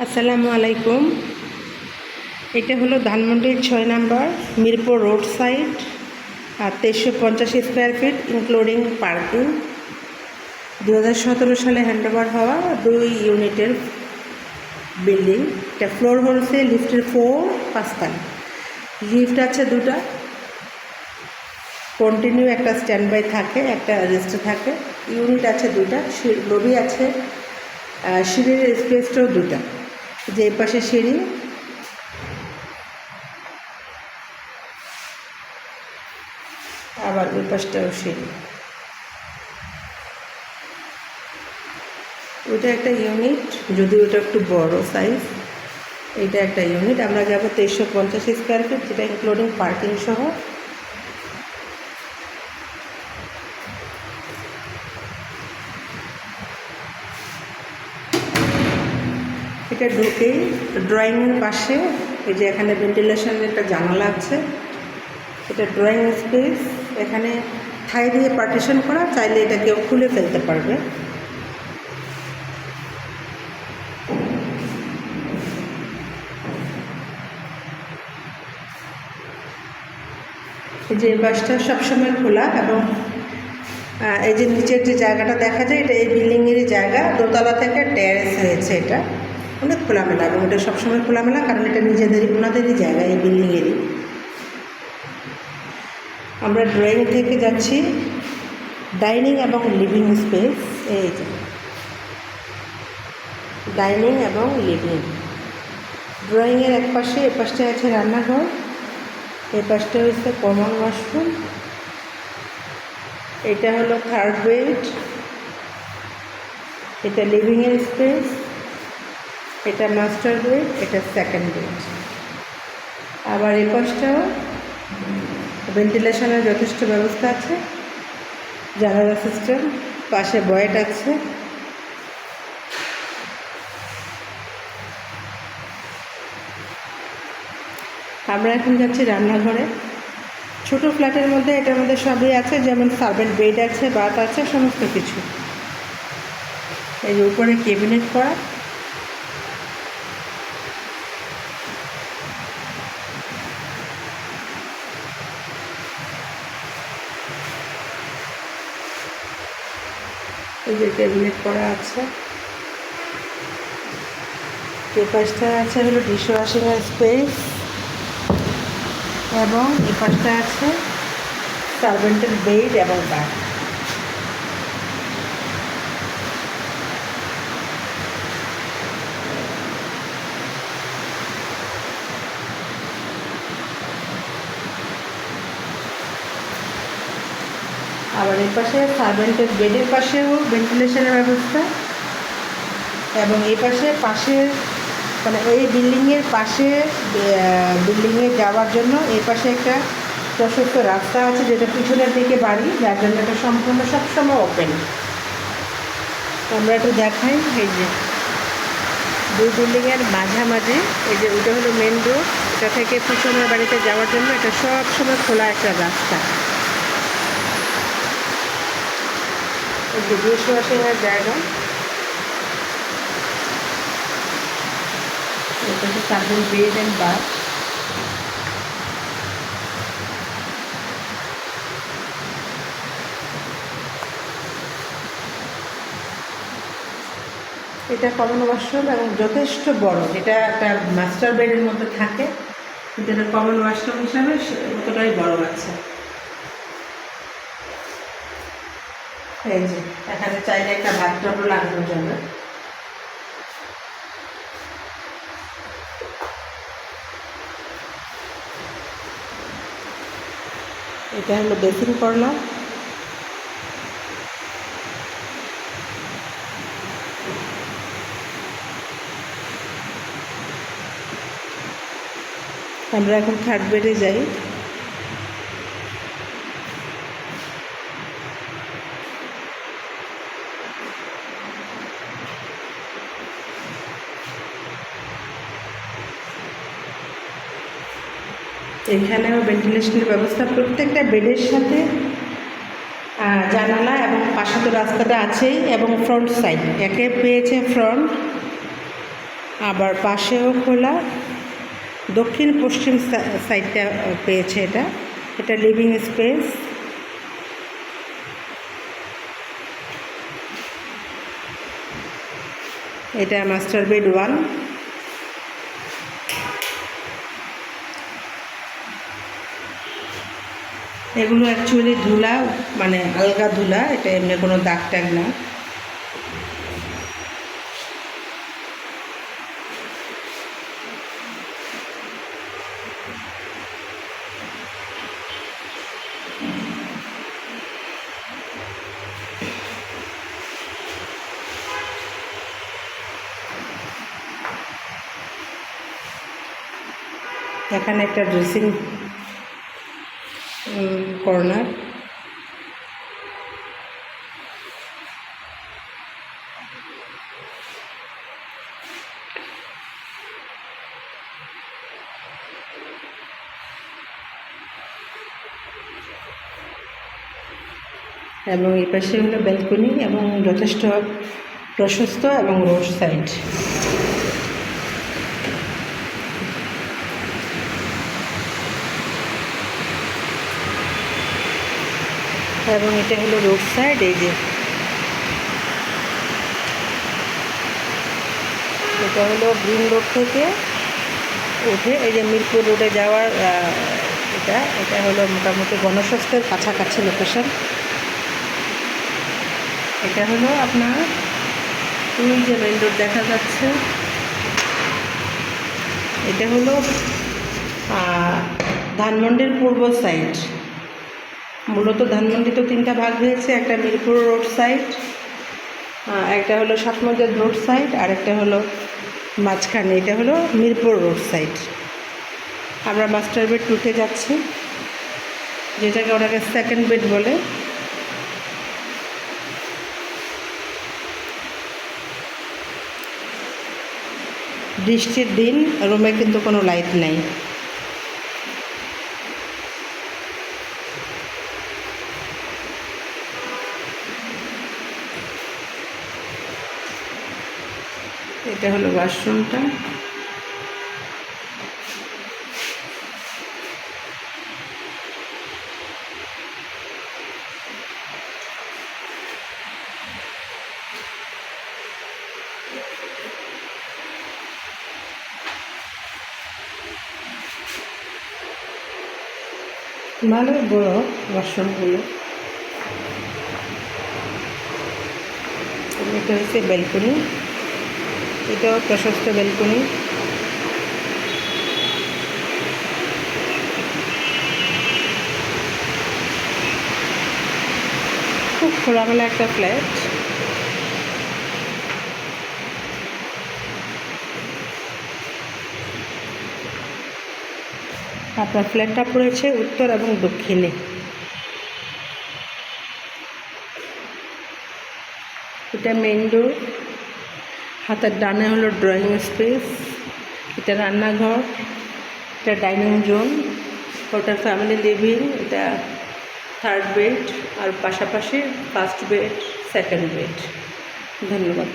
আসসালামু আলাইকুম। এটা হলো ধানমন্ডির 6 নম্বর মিরপুর রোড সাইড, আর 2350 স্কোয়ার ফিট ইনক্লুডিং পার্কিং। 2017 সালে হ্যান্ডওভার হওয়া 2 ইউনিটের বিল্ডিং। এটা ফ্লোর হচ্ছে লিফটের 4-5 তলা। লিফট আছে 2টা, কন্টিনিউ একটা স্ট্যান্ড বাই থাকে, একটা রেস্টে থাকে। ইউনিট আছে 2টা, লবি আছে, সিঁড়ির স্পেসটাও 2টা। যে এই পাশে সিঁড়ি, আবার ওই পাশটাও সিঁড়ি। ওইটা একটা ইউনিট, যদি ওটা একটু বড় সাইজ। এইটা একটা ইউনিট। আমরা যাব 2350 স্কোয়ার ফিট, যেটা ইনক্লুডিং পার্কিং সহ। এটা ঢুকেই ড্রয়িংয়ের পাশে এই যে এখানে ভেন্টিলেশনের একটা জানালা আছে। এটা ড্রয়িং স্পেস। এখানে থাই দিয়ে পার্টিশন করা, চাইলে এটা কেউ খুলে ফেলতে পারবে। এই যে বাসটা সবসময় খোলা, এবং এই যে নিচের যে জায়গাটা দেখা যায়, এটা এই বিল্ডিংয়েরই জায়গা। দোতলা থেকে টেরেস হয়েছে, এটা অনেক খোলামেলা, এবং এটা সবসময় খোলামেলা, কারণ এটা ওনাদেরই জায়গা, এই বিল্ডিংয়েরই। আমরা ড্রয়িং থেকে যাচ্ছি ডাইনিং এবং লিভিং স্পেস। এই যে ডাইনিং এবং লিভিং। ড্রয়িংয়ের এক পাশে, এ পাশটা আছে রান্নাঘর, এই পাশটা হচ্ছে কমন ওয়াশরুম। এটা হলো থার্ড বেড, এটা লিভিংয়ের স্পেস, এটা মাস্টার বেড, এটা সেকেন্ড বেড। আবার এই পাশটাও ভেন্টিলেশনের যথেষ্ট ব্যবস্থা আছে, জানালা সিস্টেম, পাশে বয়েট আছে। আমরা এখন যাচ্ছি রান্নাঘরে। ছোট ফ্ল্যাটের মধ্যে এটার মধ্যে সবই আছে, যেমন সার্ভেন্ট বেড আছে, বাথ আছে, সমস্ত কিছু। এই যে উপরে ক্যাবিনেট করা। এই যে ক্যাবিনেট করা আছে। এই পাশটা আছে হলো ডিশ ওয়াশিংয়ের স্পেস, এবং এই পাশটা আছে সার্ভেন্টের বেড এবং বাথ। আবার এই পাশে সার্ভেন্টের বেডের পাশেও ভেন্টিলেশনের ব্যবস্থা, এবং এই পাশে মানে এই বিল্ডিংয়ের পাশে, বিল্ডিংয়ে যাওয়ার জন্য এই পাশে একটা প্রশস্ত রাস্তা আছে, যেটা পিছনের দিকে বাড়ি, যার জন্য এটা সম্পূর্ণ সবসময় ওপেন। আমরা একটু দেখাই। এই যে দুই বিল্ডিংয়ের মাঝামাঝি, এই যে ওইটা হলো মেন রোড, এটা থেকে পিছনের বাড়িতে যাওয়ার জন্য এটা সবসময় খোলা একটা রাস্তা। এই যে ডিশ ওয়াশিংয়ের জায়গা, এটা হচ্ছে সার্ভেন্ট বেড অ্যান্ড বাথ। এটা কমন ওয়াশরুম, এবং যথেষ্ট বড়, যেটা একটা মাস্টার বেডের মধ্যে থাকে, যেটা কমন ওয়াশরুম হিসাবে অতটাই বড় আছে। এই যে এখানে চাইলে একটা বাথটব লাগানোর জন্য। এটা হলো বেসিন কর্নার। আমরা এখন থার্ড বেডে যাই। এখানেও ভেন্টিলেশনের ব্যবস্থা, প্রত্যেকটা বেডের সাথে জানালা, এবং পাশে তো রাস্তাটা আছেই, এবং ফ্রন্ট সাইড একে পেয়েছে ফ্রন্ট, আবার পাশেও খোলা, দক্ষিণ পশ্চিম সাইডটা পেয়েছে এটা। এটা লিভিং স্পেস। এটা মাস্টার বেড 1। এগুলো অ্যাকচুয়ালি ধুলা, মানে আলগা ধুলা, এটা এমনি কোনো দাগ টাগ না। এখানে একটা ড্রেসিং কর্নার। এবং এই পাশে হলো ব্যালকনি এবং যথেষ্ট প্রশস্ত এবং রোড সাইড। এবং এটা হলো রোড সাইড। এই যে এটা হলো গ্রিন রোড থেকে উঠে এই যে মিরপুর রোডে যাওয়ার এটা হলো মোটামুটি গণস্বাস্থ্যের কাছাকাছি লোকেশন। এটা হলো আপনার ওই যে মেন রোড দেখা যাচ্ছে, এটা হলো ধানমন্ডির পূর্ব সাইড। মূলত ধানমন্ডি তো 3টা ভাগ হয়েছে, একটা মিরপুর রোড সাইড, একটা হলো সাতমজার রোড সাইড, আর একটা হলো মাঝখানে, এটা হলো মিরপুর রোড সাইড। আমরা মাস্টার বেড 2-তে যাচ্ছি, যেটাকে ওনাকে সেকেন্ড বেড বলে। বৃষ্টির দিন রুমে কিন্তু কোনো লাইট নেই। এটা হলো ওয়াশরুমটা। ভালো বড় ওয়াশরুমগুলো। এটা হচ্ছে ব্যালকনি, এটাও প্রশস্ত ব্যালকনি। খুব খোলামেলা একটা ফ্ল্যাট। আপনার ফ্ল্যাটটা পড়েছে উত্তর এবং দক্ষিণে। এটা মেইন ডোর, হাতের ডানে হলো ড্রয়িং স্পেস, এটা রান্নাঘর, এটা ডাইনিং জোন, ওটা ফ্যামিলি লিভিং, এটা থার্ড বেড, আর পাশাপাশি ফার্স্ট বেড, সেকেন্ড বেড। ধন্যবাদ।